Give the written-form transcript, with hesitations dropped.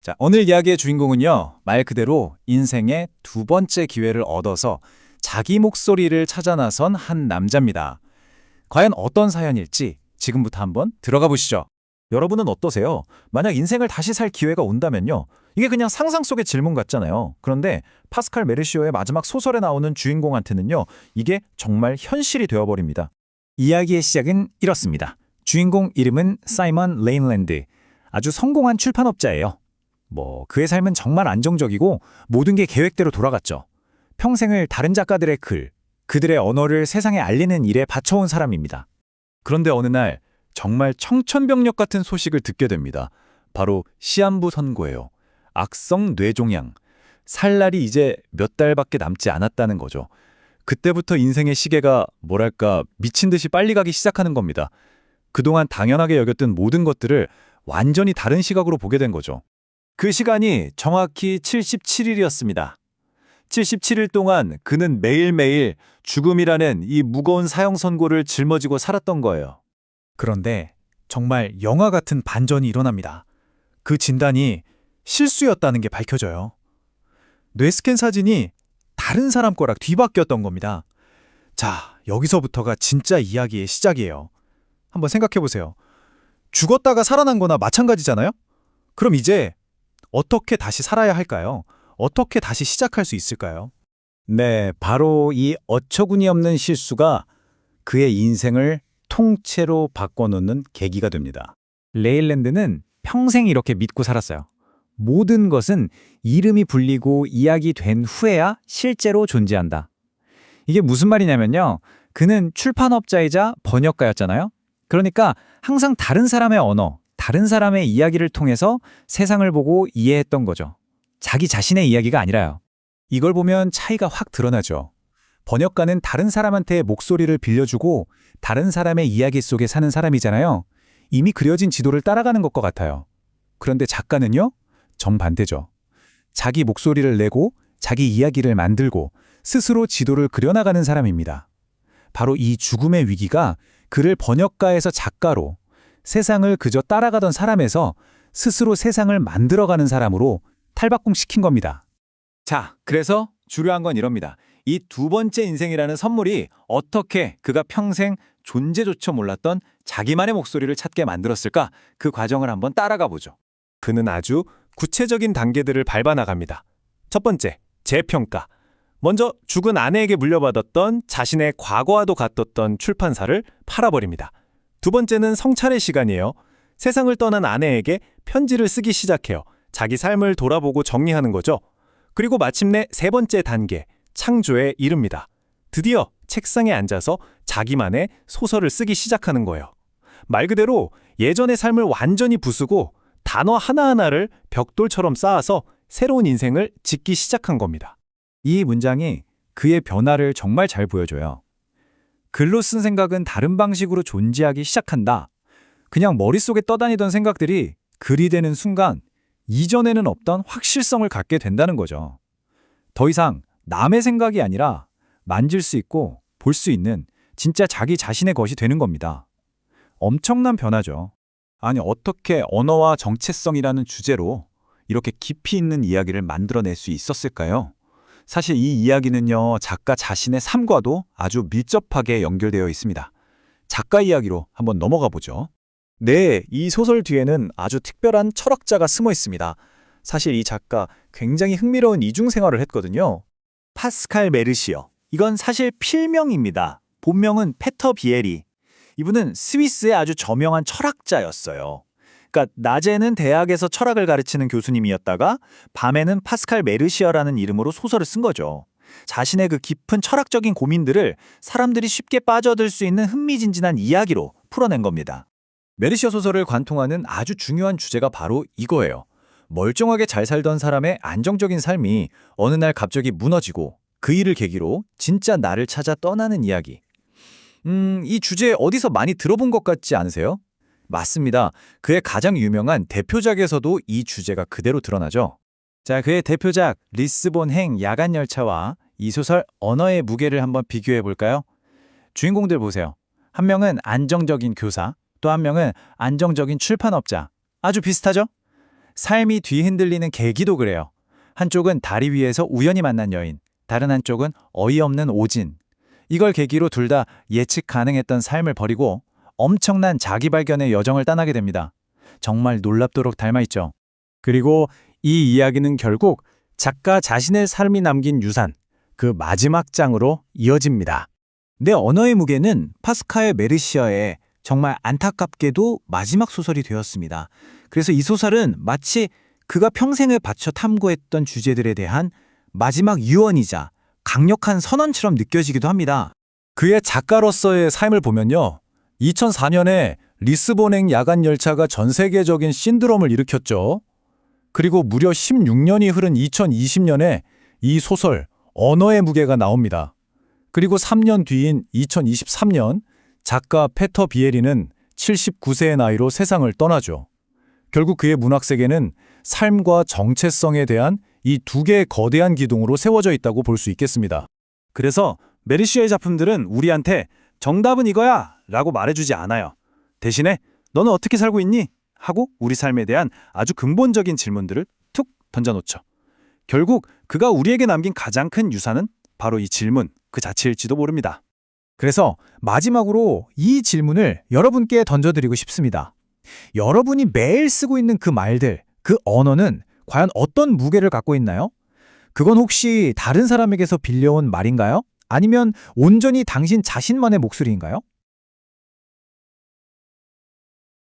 자, 오늘 이야기의 주인공은요, 말 그대로 인생의 두 번째 기회를 얻어서 자기 목소리를 찾아 나선 한 남자입니다. 과연 어떤 사연일지 지금부터 한번 들어가 보시죠. 여러분은 어떠세요? 만약 인생을 다시 살 기회가 온다면요. 이게 그냥 상상 속의 질문 같잖아요. 그런데 파스칼 메르시오의 마지막 소설에 나오는 주인공한테는요, 이게 정말 현실이 되어버립니다. 이야기의 시작은 이렇습니다. 주인공 이름은 사이먼 레인랜드. 아주 성공한 출판업자예요. 그의 삶은 정말 안정적이고 모든 게 계획대로 돌아갔죠. 평생을 다른 작가들의 글, 그들의 언어를 세상에 알리는 일에 바쳐온 사람입니다. 그런데 어느 날 정말 청천벽력 같은 소식을 듣게 됩니다. 바로 시한부 선고예요. 악성 뇌종양. 살 날이 이제 몇 달밖에 남지 않았다는 거죠. 그때부터 인생의 시계가 미친 듯이 빨리 가기 시작하는 겁니다. 그동안 당연하게 여겼던 모든 것들을 완전히 다른 시각으로 보게 된 거죠. 그 시간이 정확히 77일이었습니다. 77일 동안 그는 매일매일 죽음이라는 이 무거운 사형 선고를 짊어지고 살았던 거예요. 그런데 정말 영화 같은 반전이 일어납니다. 그 진단이 실수였다는 게 밝혀져요. 뇌스캔 사진이 다른 사람 거랑 뒤바뀌었던 겁니다. 자, 여기서부터가 진짜 이야기의 시작이에요. 한번 생각해 보세요. 죽었다가 살아난 거나 마찬가지잖아요? 그럼 이제 어떻게 다시 살아야 할까요? 어떻게 다시 시작할 수 있을까요? 네, 바로 이 어처구니 없는 실수가 그의 인생을 통째로 바꿔놓는 계기가 됩니다. 레일랜드는 평생 이렇게 믿고 살았어요. 모든 것은 이름이 불리고 이야기된 후에야 실제로 존재한다. 이게 무슨 말이냐면요. 그는 출판업자이자 번역가였잖아요. 그러니까 항상 다른 사람의 언어, 다른 사람의 이야기를 통해서 세상을 보고 이해했던 거죠. 자기 자신의 이야기가 아니라요. 이걸 보면 차이가 확 드러나죠. 번역가는 다른 사람한테 목소리를 빌려주고 다른 사람의 이야기 속에 사는 사람이잖아요. 이미 그려진 지도를 따라가는 것과 같아요. 그런데 작가는요? 정반대죠. 자기 목소리를 내고 자기 이야기를 만들고 스스로 지도를 그려나가는 사람입니다. 바로 이 죽음의 위기가 그를 번역가에서 작가로, 세상을 그저 따라가던 사람에서 스스로 세상을 만들어가는 사람으로 탈바꿈시킨 겁니다. 자, 그래서 주요한 건 이럽니다. 이 두 번째 인생이라는 선물이 어떻게 그가 평생 존재조차 몰랐던 자기만의 목소리를 찾게 만들었을까? 그 과정을 한번 따라가 보죠. 그는 아주 구체적인 단계들을 밟아 나갑니다. 첫 번째, 재평가. 먼저 죽은 아내에게 물려받았던 자신의 과거와도 같았던 출판사를 팔아버립니다. 두 번째는 성찰의 시간이에요. 세상을 떠난 아내에게 편지를 쓰기 시작해요. 자기 삶을 돌아보고 정리하는 거죠. 그리고 마침내 세 번째 단계, 창조에 이릅니다. 드디어 책상에 앉아서 자기만의 소설을 쓰기 시작하는 거예요. 말 그대로 예전의 삶을 완전히 부수고 단어 하나하나를 벽돌처럼 쌓아서 새로운 인생을 짓기 시작한 겁니다. 이 문장이 그의 변화를 정말 잘 보여줘요. 글로 쓴 생각은 다른 방식으로 존재하기 시작한다. 그냥 머릿속에 떠다니던 생각들이 글이 되는 순간 이전에는 없던 확실성을 갖게 된다는 거죠. 더 이상 남의 생각이 아니라 만질 수 있고 볼 수 있는 진짜 자기 자신의 것이 되는 겁니다. 엄청난 변화죠. 아니, 어떻게 언어와 정체성이라는 주제로 이렇게 깊이 있는 이야기를 만들어낼 수 있었을까요? 사실 이 이야기는요, 작가 자신의 삶과도 아주 밀접하게 연결되어 있습니다. 작가 이야기로 한번 넘어가 보죠. 네, 이 소설 뒤에는 아주 특별한 철학자가 숨어 있습니다. 사실 이 작가 굉장히 흥미로운 이중 생활을 했거든요. 파스칼 메르시어. 이건 사실 필명입니다. 본명은 페터 비에리. 이분은 스위스의 아주 저명한 철학자였어요. 그러니까 낮에는 대학에서 철학을 가르치는 교수님이었다가 밤에는 파스칼 메르시어라는 이름으로 소설을 쓴 거죠. 자신의 그 깊은 철학적인 고민들을 사람들이 쉽게 빠져들 수 있는 흥미진진한 이야기로 풀어낸 겁니다. 메르시어 소설을 관통하는 아주 중요한 주제가 바로 이거예요. 멀쩡하게 잘 살던 사람의 안정적인 삶이 어느 날 갑자기 무너지고 그 일을 계기로 진짜 나를 찾아 떠나는 이야기. 이 주제 어디서 많이 들어본 것 같지 않으세요? 맞습니다. 그의 가장 유명한 대표작에서도 이 주제가 그대로 드러나죠. 자, 그의 대표작 리스본행 야간열차와 이 소설 언어의 무게를 한번 비교해 볼까요? 주인공들 보세요. 한 명은 안정적인 교사, 또 한 명은 안정적인 출판업자. 아주 비슷하죠? 삶이 뒤흔들리는 계기도 그래요. 한쪽은 다리 위에서 우연히 만난 여인, 다른 한쪽은 어이없는 오진. 이걸 계기로 둘 다 예측 가능했던 삶을 버리고 엄청난 자기 발견의 여정을 떠나게 됩니다. 정말 놀랍도록 닮아있죠. 그리고 이 이야기는 결국 작가 자신의 삶이 남긴 유산, 그 마지막 장으로 이어집니다. 내 언어의 무게는 파스칼 메르시아의 정말 안타깝게도 마지막 소설이 되었습니다. 그래서 이 소설은 마치 그가 평생을 바쳐 탐구했던 주제들에 대한 마지막 유언이자 강력한 선언처럼 느껴지기도 합니다. 그의 작가로서의 삶을 보면요. 2004년에 리스본행 야간 열차가 전 세계적인 신드롬을 일으켰죠. 그리고 무려 16년이 흐른 2020년에 이 소설 언어의 무게가 나옵니다. 그리고 3년 뒤인 2023년 작가 페터 비에리는 79세의 나이로 세상을 떠나죠. 결국 그의 문학 세계는 삶과 정체성에 대한 이 두 개의 거대한 기둥으로 세워져 있다고 볼 수 있겠습니다. 그래서 메르시아의 작품들은 우리한테 정답은 이거야! 라고 말해주지 않아요. 대신에 너는 어떻게 살고 있니? 하고 우리 삶에 대한 아주 근본적인 질문들을 툭 던져놓죠. 결국 그가 우리에게 남긴 가장 큰 유산은 바로 이 질문 그 자체일지도 모릅니다. 그래서 마지막으로 이 질문을 여러분께 던져드리고 싶습니다. 여러분이 매일 쓰고 있는 그 말들, 그 언어는 과연 어떤 무게를 갖고 있나요? 그건 혹시 다른 사람에게서 빌려온 말인가요? 아니면 온전히 당신 자신만의 목소리인가요?